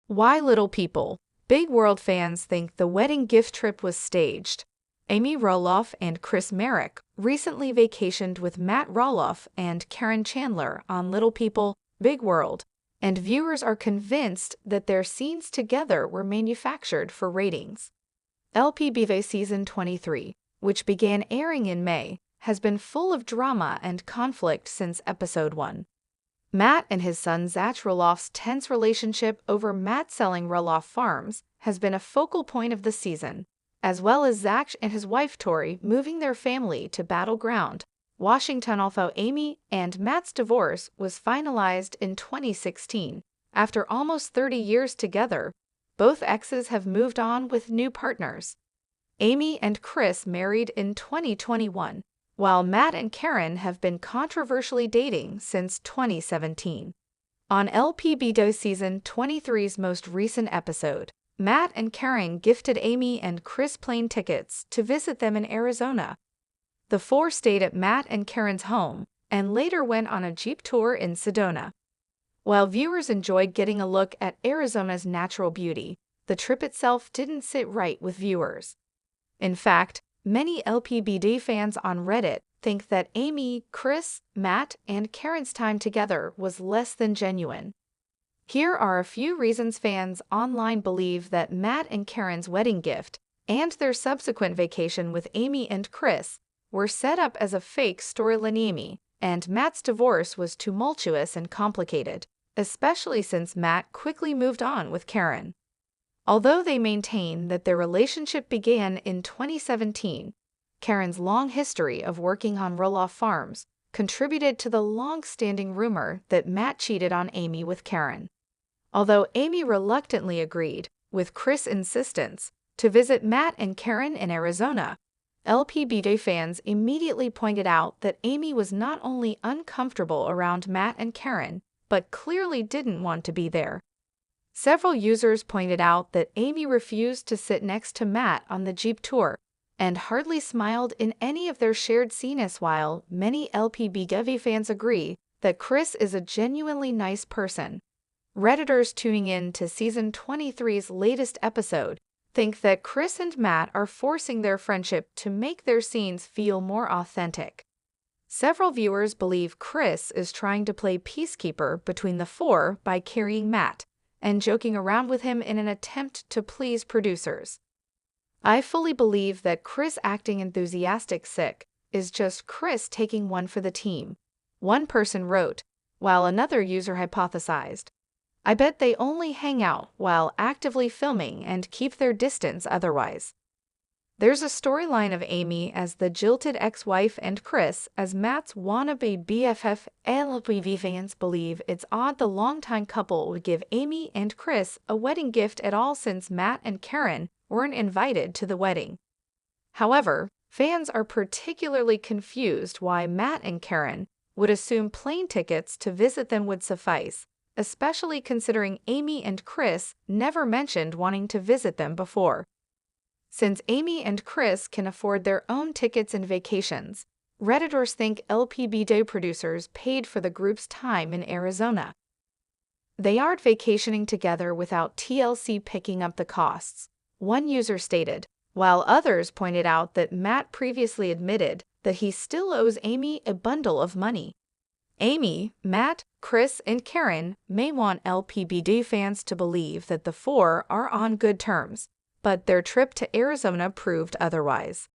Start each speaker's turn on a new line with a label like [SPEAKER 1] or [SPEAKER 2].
[SPEAKER 1] Why little people? Big world fans think the wedding gift trip was staged. Amy Roloff and Chris Marek recently vacationed with Matt Roloff and Karen Chandler on Little People, Big World, and viewers are convinced that their scenes together were manufactured for ratings. LPBV Season 23, which began airing in May, has been full of drama and conflict since Episode 1. Matt and his son Zach Roloff's tense relationship over Matt selling Roloff Farms has been a focal point of the season, as well as Zach and his wife Tori moving their family to Battleground, Washington. Although Amy and Matt's divorce was finalized in 2016, after almost 30 years together, both exes have moved on with new partners. Amy and Chris married in 2021, while Matt and Karen have been controversially dating since 2017. On LPBW Season 23's most recent episode, Matt and Karen gifted Amy and Chris plane tickets to visit them in Arizona. The four stayed at Matt and Karen's home and later went on a Jeep tour in Sedona. While viewers enjoyed getting a look at Arizona's natural beauty, the trip itself didn't sit right with viewers. In fact, many LPBD fans on Reddit think that Amy, Chris, Matt, and Karen's time together was less than genuine. Here are a few reasons fans online believe that Matt and Karen's wedding gift and their subsequent vacation with Amy and Chris were set up as a fake storyline. Amy and Matt's divorce was tumultuous and complicated, especially since Matt quickly moved on with Karen. Although they maintain that their relationship began in 2017, Karen's long history of working on Roloff Farms contributed to the long-standing rumor that Matt cheated on Amy with Karen. Although Amy reluctantly agreed, with Chris' insistence, to visit Matt and Karen in Arizona, LPBD fans immediately pointed out that Amy was not only uncomfortable around Matt and Karen, but clearly didn't want to be there. Several users pointed out that Amy refused to sit next to Matt on the Jeep tour and hardly smiled in any of their shared scenes, while many LPBW fans agree that Chris is a genuinely nice person. Redditors tuning in to Season 23's latest episode think that Chris and Matt are forcing their friendship to make their scenes feel more authentic. Several viewers believe Chris is trying to play peacekeeper between the four by carrying Matt and joking around with him in an attempt to please producers. I fully believe that Chris acting enthusiastic sick is just Chris taking one for the team, one person wrote, while another user hypothesized. I bet they only hang out while actively filming and keep their distance otherwise. There's a storyline of Amy as the jilted ex-wife and Chris as Matt's wannabe BFF. LPBD fans believe it's odd the longtime couple would give Amy and Chris a wedding gift at all, since Matt and Karen weren't invited to the wedding. However, fans are particularly confused why Matt and Karen would assume plane tickets to visit them would suffice, especially considering Amy and Chris never mentioned wanting to visit them before. Since Amy and Chris can afford their own tickets and vacations, Redditors think LPBD producers paid for the group's time in Arizona. They aren't vacationing together without TLC picking up the costs, one user stated, while others pointed out that Matt previously admitted that he still owes Amy a bundle of money. Amy, Matt, Chris, and Karen may want LPBD fans to believe that the four are on good terms, but their trip to Arizona proved otherwise.